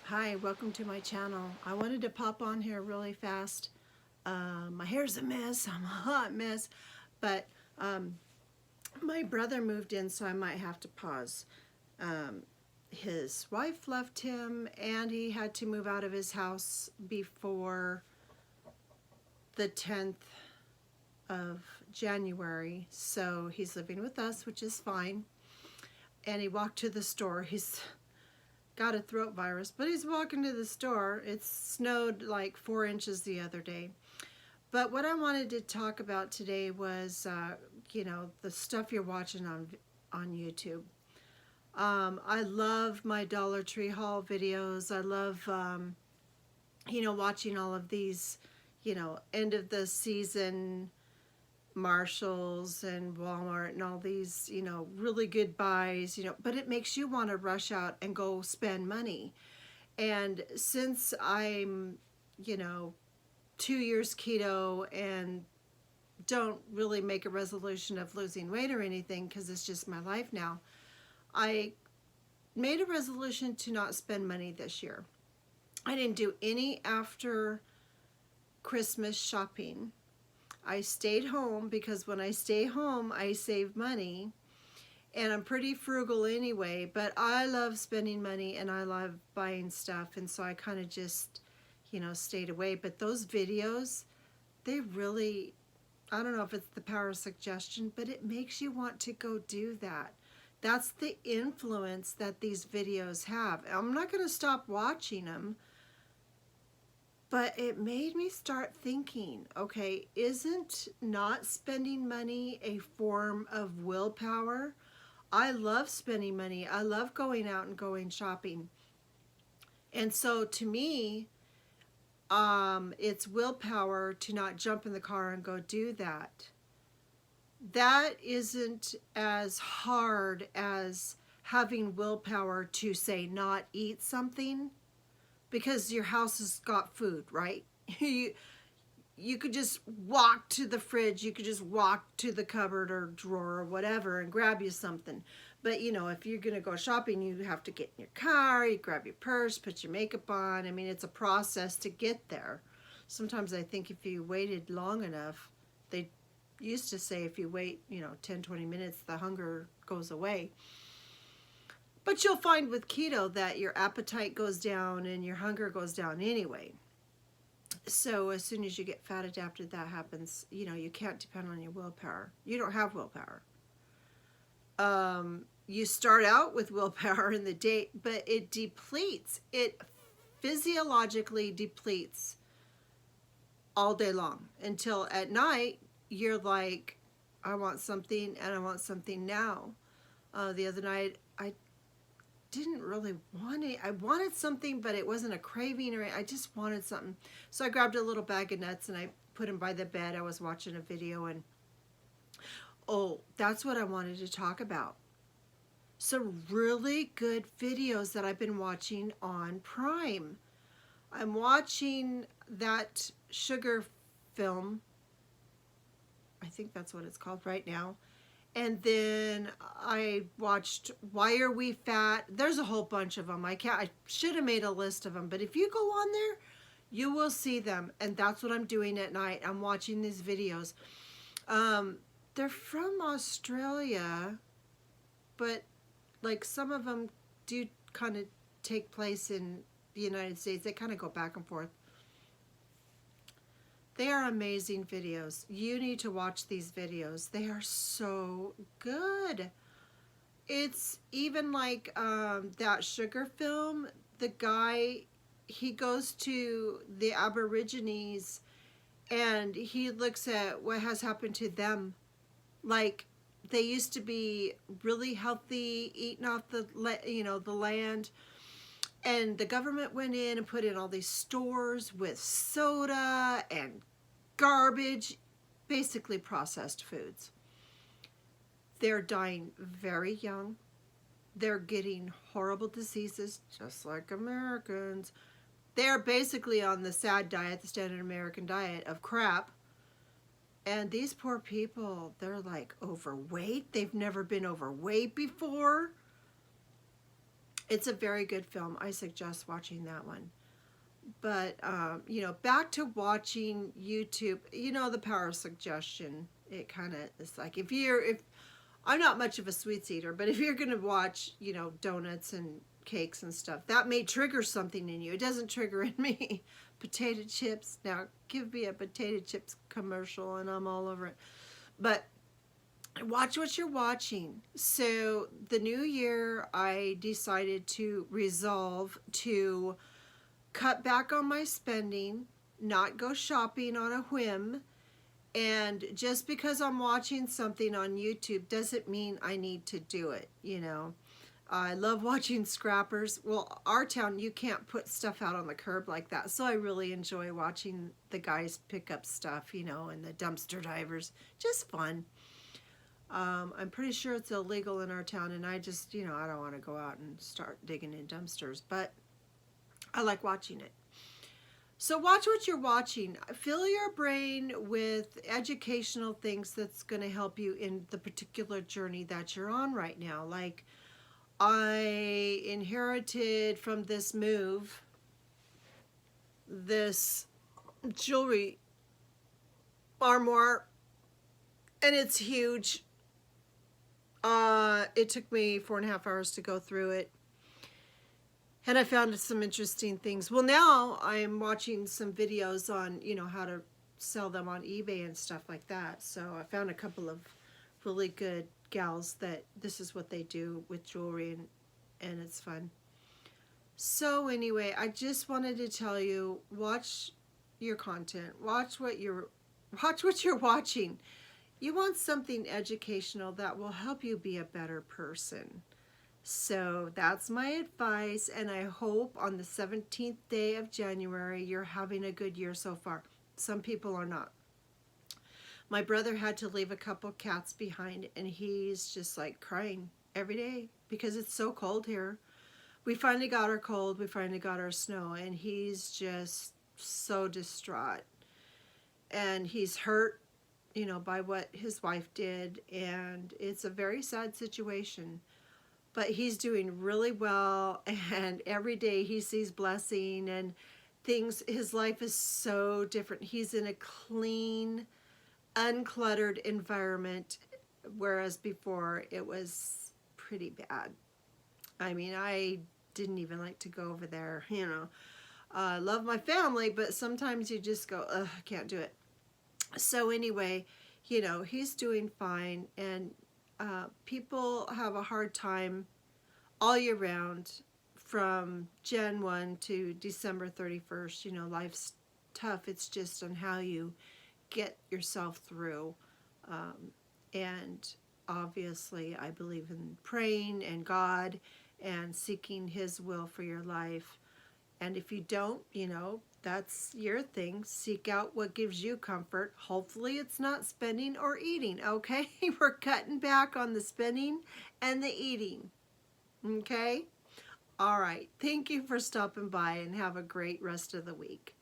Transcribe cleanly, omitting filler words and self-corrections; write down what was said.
Hi, welcome to my channel. I wanted to pop on here really fast. My hair's a mess, I'm a hot mess, but my brother moved in, so I might have to pause. His wife left him and he had to move out of his house before the 10th of January, so he's living with us, which is fine. And he walked to the store. He's got a throat virus, but he's walking to the store. It snowed like 4 inches the other day. But what I wanted to talk about today was, the stuff you're watching on YouTube. I love my Dollar Tree haul videos. I love, watching all of these, end of the season Marshalls and Walmart and all these, really good buys, but it makes you want to rush out and go spend money. And since I'm, 2 years keto and don't really make a resolution of losing weight or anything because it's just my life now, I made a resolution to not spend money this year. I didn't do any after Christmas shopping. I stayed home because when I stay home, I save money, and I'm pretty frugal anyway, but I love spending money and I love buying stuff, and so I kind of just, stayed away. But those videos, they really, I don't know if it's the power of suggestion, but it makes you want to go do that. That's the influence that these videos have. I'm not going to stop watching them, but it made me start thinking, okay, isn't not spending money a form of willpower? I love spending money. I love going out and going shopping. And so to me, it's willpower to not jump in the car and go do that. That isn't as hard as having willpower to say not eat something, because your house has got food, right? You could just walk to the fridge, you could just walk to the cupboard or drawer or whatever and grab you something. But if you're gonna go shopping, you have to get in your car, you grab your purse, put your makeup on. I mean, it's a process to get there. Sometimes I think if you waited long enough, they used to say if you wait 10-20 minutes, the hunger goes away. But you'll find with keto that your appetite goes down and your hunger goes down anyway. So as soon as you get fat adapted, that happens. You can't depend on your willpower. You don't have willpower. You start out with willpower in the day, but it depletes. It physiologically depletes all day long until at night you're like, I want something and I want something now. The other night I didn't really want it. I wanted something, but it wasn't a craving, or I just wanted something. So I grabbed a little bag of nuts and I put them by the bed. I was watching a video, and that's what I wanted to talk about. Some really good videos that I've been watching on Prime. I'm watching that sugar film. I think that's what it's called right now. And then I watched Why Are We Fat? There's a whole bunch of them. I should have made a list of them, but if you go on there, you will see them. And that's what I'm doing at night. I'm watching these videos. They're from Australia, but like some of them do kind of take place in the United States. They kind of go back and forth. They are amazing videos. You need to watch these videos. They are so good. It's even like that sugar film. The guy, he goes to the Aborigines and he looks at what has happened to them. Like, they used to be really healthy, eating off the land. And the government went in and put in all these stores with soda and garbage, basically processed foods. They're dying very young. They're getting horrible diseases, just like Americans. They're basically on the SAD diet, the standard American diet of crap. And these poor people, they're like overweight. They've never been overweight before. It's a very good film. I suggest watching that one. But, you know, back to watching YouTube, you know, the power of suggestion. It kind of is like, if I'm not much of a sweets eater, but if you're going to watch, you know, donuts and cakes and stuff, that may trigger something in you. It doesn't trigger in me. Potato chips. Now, give me a potato chips commercial and I'm all over it. But watch what you're watching. So the new year, I decided to resolve to cut back on my spending, not go shopping on a whim. And just because I'm watching something on YouTube doesn't mean I need to do it, you know. I love watching scrappers. Well, our town, you can't put stuff out on the curb like that. So I really enjoy watching the guys pick up stuff, you know, and the dumpster divers. Just fun. I'm pretty sure it's illegal in our town, and I just, you know, I don't want to go out and start digging in dumpsters, but I like watching it. So watch what you're watching. Fill your brain with educational things that's going to help you in the particular journey that you're on right now. Like, I inherited from this move this jewelry armoire, and it's huge. It took me 4.5 hours to go through it. And I found some interesting things. Well, now I'm watching some videos on, you know, how to sell them on eBay and stuff like that. So I found a couple of really good gals that this is what they do with jewelry, and it's fun. So anyway, I just wanted to tell you, watch your content. Watch what you're watching. You want something educational that will help you be a better person. So that's my advice, and I hope on the 17th day of January you're having a good year so far. Some people are not. My brother had to leave a couple cats behind, and he's just like crying every day because it's so cold here. We finally got our cold, we finally got our snow, and he's just so distraught. And he's hurt, you know, by what his wife did, and it's a very sad situation. But he's doing really well, and every day he sees blessing and things. His life is so different. He's in a clean, uncluttered environment, whereas before it was pretty bad. I mean, I didn't even like to go over there, you know. I love my family, but sometimes you just go, ugh, I can't do it. So anyway, you know, he's doing fine, and people have a hard time all year round from Jan 1 to December 31st. You know, life's tough. It's just on how you get yourself through. And obviously, I believe in praying and God and seeking His will for your life. And if you don't, you know, that's your thing. Seek out what gives you comfort. Hopefully it's not spending or eating, okay? We're cutting back on the spending and the eating, okay? All right. Thank you for stopping by, and have a great rest of the week.